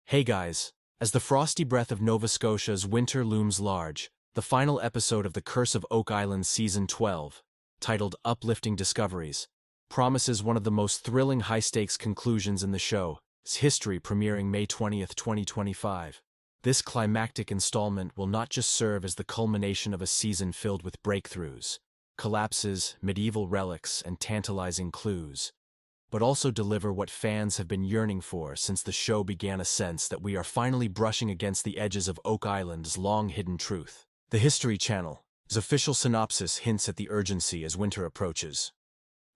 Hey guys, as the frosty breath of Nova Scotia's winter looms large, the final episode of The Curse of Oak Island Season 12, titled Uplifting Discoveries, promises one of the most thrilling high-stakes conclusions in the show's history, premiering May 20th, 2025. This climactic installment will not just serve as the culmination of a season filled with breakthroughs, collapses, medieval relics, and tantalizing clues, but also deliver what fans have been yearning for since the show began, a sense that we are finally brushing against the edges of Oak Island's long-hidden truth. The History Channel's official synopsis hints at the urgency as winter approaches.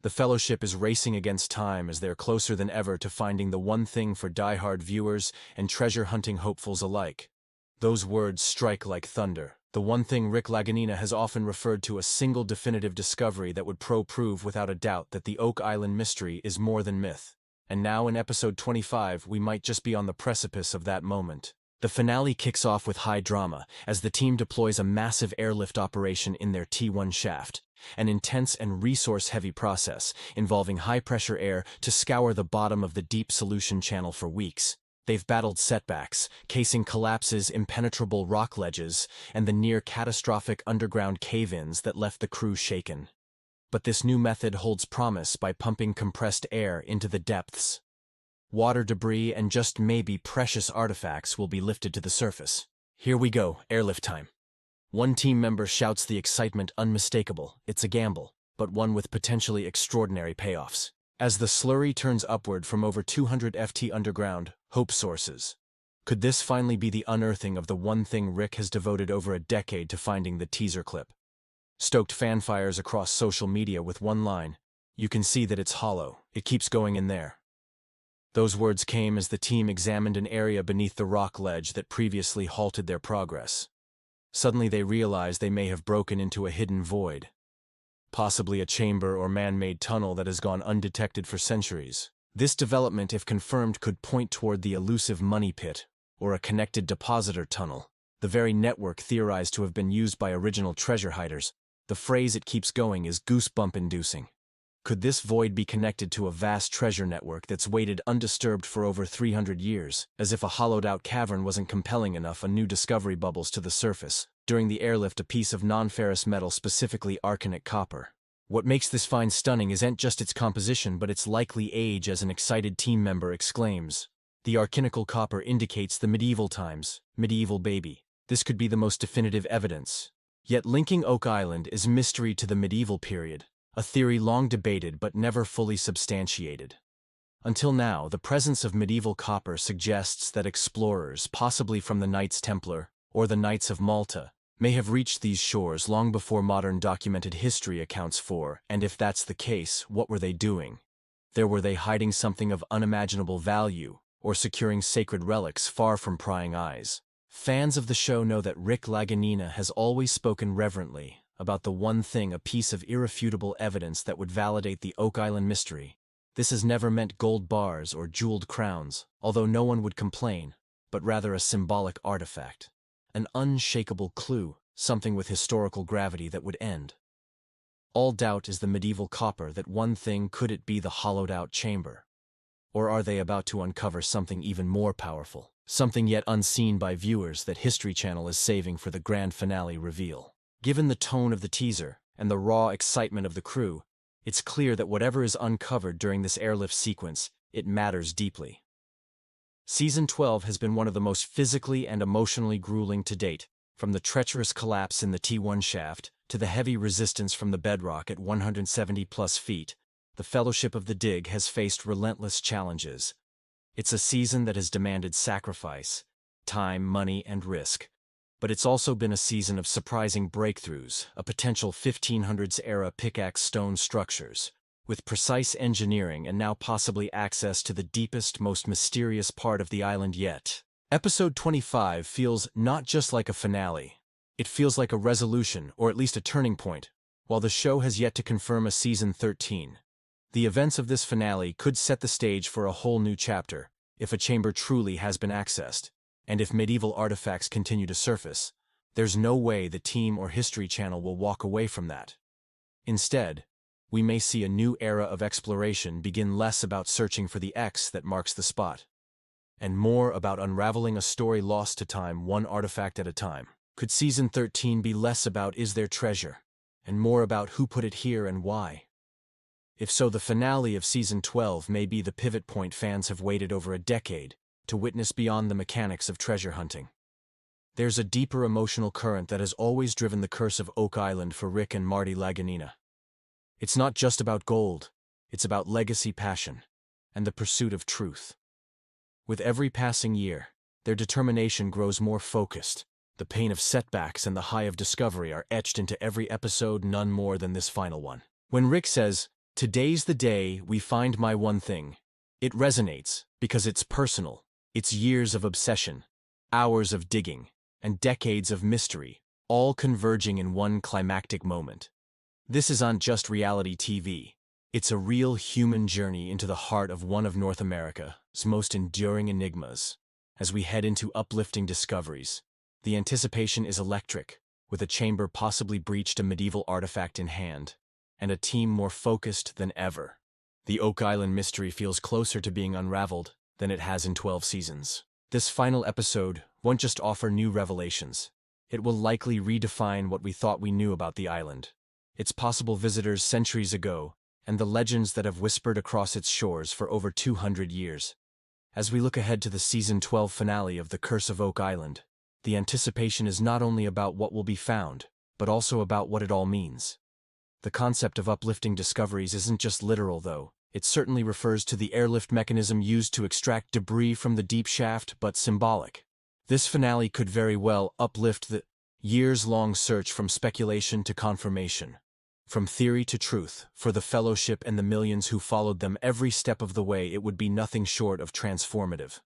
The Fellowship is racing against time as they're closer than ever to finding the one thing for die-hard viewers and treasure-hunting hopefuls alike. Those words strike like thunder. The one thing. Rick Laganina has often referred to a single definitive discovery that would prove without a doubt that the Oak Island mystery is more than myth. And now in episode 25, we might just be on the precipice of that moment. The finale kicks off with high drama as the team deploys a massive airlift operation in their T1 shaft, an intense and resource-heavy process involving high-pressure air to scour the bottom of the deep solution channel for weeks. They've battled setbacks, casing collapses, impenetrable rock ledges, and the near-catastrophic underground cave-ins that left the crew shaken. But this new method holds promise by pumping compressed air into the depths. Water debris and just maybe precious artifacts will be lifted to the surface. Here we go, airlift time. One team member shouts, the excitement unmistakable. It's a gamble, but one with potentially extraordinary payoffs. As the slurry turns upward from over 200 FT underground, hope sources. Could this finally be the unearthing of the one thing Rick has devoted over a decade to finding? The teaser clip stoked fanfires across social media with one line, "You can see that it's hollow. It keeps going in there." Those words came as the team examined an area beneath the rock ledge that previously halted their progress. Suddenly they realized they may have broken into a hidden void. Possibly a chamber or man-made tunnel that has gone undetected for centuries. This development, if confirmed, could point toward the elusive money pit, or a connected depositor tunnel, the very network theorized to have been used by original treasure hiders. The phrase "it keeps going" is goosebump-inducing. Could this void be connected to a vast treasure network that's waited undisturbed for over 300 years? As if a hollowed-out cavern wasn't compelling enough, a new discovery bubbles to the surface. During the airlift, a piece of non-ferrous metal, specifically arcanic copper. What makes this find stunning isn't just its composition but its likely age, as an excited team member exclaims. The arcanical copper indicates the medieval times. Medieval baby. This could be the most definitive evidence. Yet linking Oak Island is mystery to the medieval period, a theory long debated but never fully substantiated. Until now, the presence of medieval copper suggests that explorers, possibly from the Knights Templar or the Knights of Malta, may have reached these shores long before modern documented history accounts for, and if that's the case, what were they doing? Were they hiding something of unimaginable value, or securing sacred relics far from prying eyes? Fans of the show know that Rick Laganina has always spoken reverently about the one thing, a piece of irrefutable evidence that would validate the Oak Island mystery. This has never meant gold bars or jeweled crowns, although no one would complain, but rather a symbolic artifact. An unshakable clue, something with historical gravity that would end all doubt. Is the medieval copper that one thing? Could it be the hollowed-out chamber? Or are they about to uncover something even more powerful, something yet unseen by viewers that History Channel is saving for the grand finale reveal? Given the tone of the teaser and the raw excitement of the crew, it's clear that whatever is uncovered during this airlift sequence, it matters deeply. Season 12 has been one of the most physically and emotionally grueling to date, from the treacherous collapse in the T1 shaft to the heavy resistance from the bedrock at 170-plus feet. The Fellowship of the Dig has faced relentless challenges. It's a season that has demanded sacrifice, time, money, and risk. But it's also been a season of surprising breakthroughs, a potential 1500s-era pickaxe stone structures, with precise engineering and now possibly access to the deepest, most mysterious part of the island yet. Episode 25 feels not just like a finale. It feels like a resolution, or at least a turning point. While the show has yet to confirm a Season 13, the events of this finale could set the stage for a whole new chapter, if a chamber truly has been accessed, and if medieval artifacts continue to surface. There's no way the team or History Channel will walk away from that. Instead, we may see a new era of exploration begin, less about searching for the X that marks the spot, and more about unraveling a story lost to time one artifact at a time. Could Season 13 be less about is there treasure, and more about who put it here and why? If so, the finale of Season 12 may be the pivot point fans have waited over a decade to witness beyond the mechanics of treasure hunting. There's a deeper emotional current that has always driven the Curse of Oak Island for Rick and Marty Lagunina. It's not just about gold, it's about legacy, passion, and the pursuit of truth. With every passing year, their determination grows more focused. The pain of setbacks and the high of discovery are etched into every episode, none more than this final one. When Rick says, "Today's the day we find my one thing," it resonates because it's personal. It's years of obsession, hours of digging, and decades of mystery, all converging in one climactic moment. This isn't just reality TV. It's a real human journey into the heart of one of North America's most enduring enigmas. As we head into uplifting discoveries, the anticipation is electric, with a chamber possibly breached, a medieval artifact in hand, and a team more focused than ever. The Oak Island mystery feels closer to being unraveled than it has in 12 seasons. This final episode won't just offer new revelations. It will likely redefine what we thought we knew about the island, its possible visitors centuries ago, and the legends that have whispered across its shores for over 200 years. As we look ahead to the Season 12 finale of The Curse of Oak Island, the anticipation is not only about what will be found, but also about what it all means. The concept of uplifting discoveries isn't just literal, though. It certainly refers to the airlift mechanism used to extract debris from the deep shaft, but symbolic. This finale could very well uplift the years-long search from speculation to confirmation, from theory to truth. For the Fellowship and the millions who followed them every step of the way, it would be nothing short of transformative.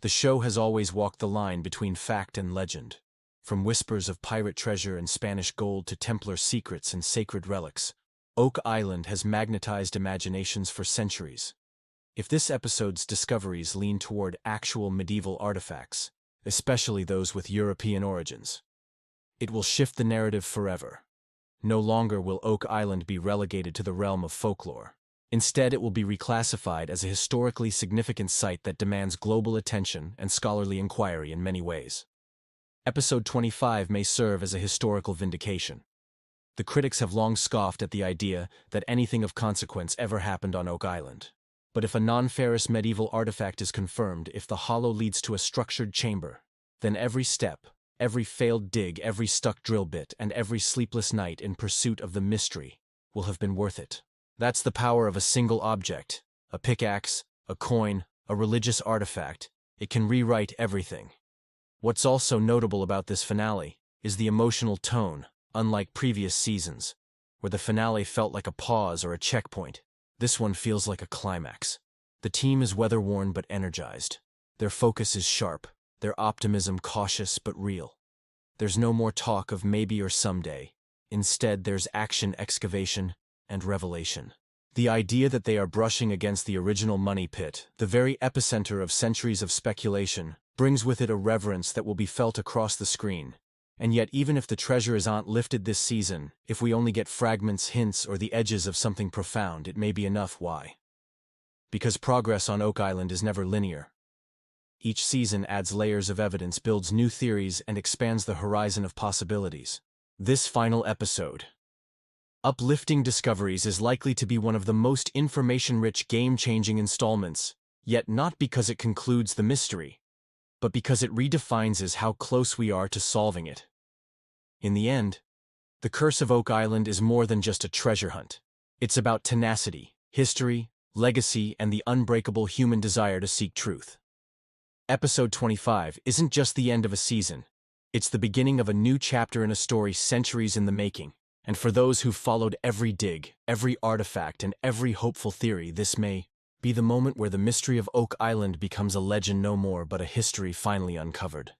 The show has always walked the line between fact and legend. From whispers of pirate treasure and Spanish gold to Templar secrets and sacred relics, Oak Island has magnetized imaginations for centuries. If this episode's discoveries lean toward actual medieval artifacts, especially those with European origins, it will shift the narrative forever. No longer will Oak Island be relegated to the realm of folklore. Instead, it will be reclassified as a historically significant site that demands global attention and scholarly inquiry in many ways. Episode 25 may serve as a historical vindication. The critics have long scoffed at the idea that anything of consequence ever happened on Oak Island. But if a non-ferrous medieval artifact is confirmed, if the hollow leads to a structured chamber, then every step, every failed dig, every stuck drill bit, and every sleepless night in pursuit of the mystery will have been worth it. That's the power of a single object, a pickaxe, a coin, a religious artifact. It can rewrite everything. What's also notable about this finale is the emotional tone. Unlike previous seasons, where the finale felt like a pause or a checkpoint, this one feels like a climax. The team is weather-worn but energized. Their focus is sharp, their optimism cautious but real. There's no more talk of maybe or someday. Instead, there's action, excavation, and revelation. The idea that they are brushing against the original money pit, the very epicenter of centuries of speculation, brings with it a reverence that will be felt across the screen. And yet, even if the treasure isn't lifted this season, if we only get fragments, hints, or the edges of something profound, it may be enough. Why? Because progress on Oak Island is never linear. Each season adds layers of evidence, builds new theories, and expands the horizon of possibilities. This final episode, Uplifting Discoveries, is likely to be one of the most information-rich, game-changing installments, yet not because it concludes the mystery, but because it redefines how close we are to solving it. In the end, The Curse of Oak Island is more than just a treasure hunt. It's about tenacity, history, legacy, and the unbreakable human desire to seek truth. Episode 25 isn't just the end of a season. It's the beginning of a new chapter in a story centuries in the making. And for those who've followed every dig, every artifact, and every hopeful theory, this may be the moment where the mystery of Oak Island becomes a legend no more but a history finally uncovered.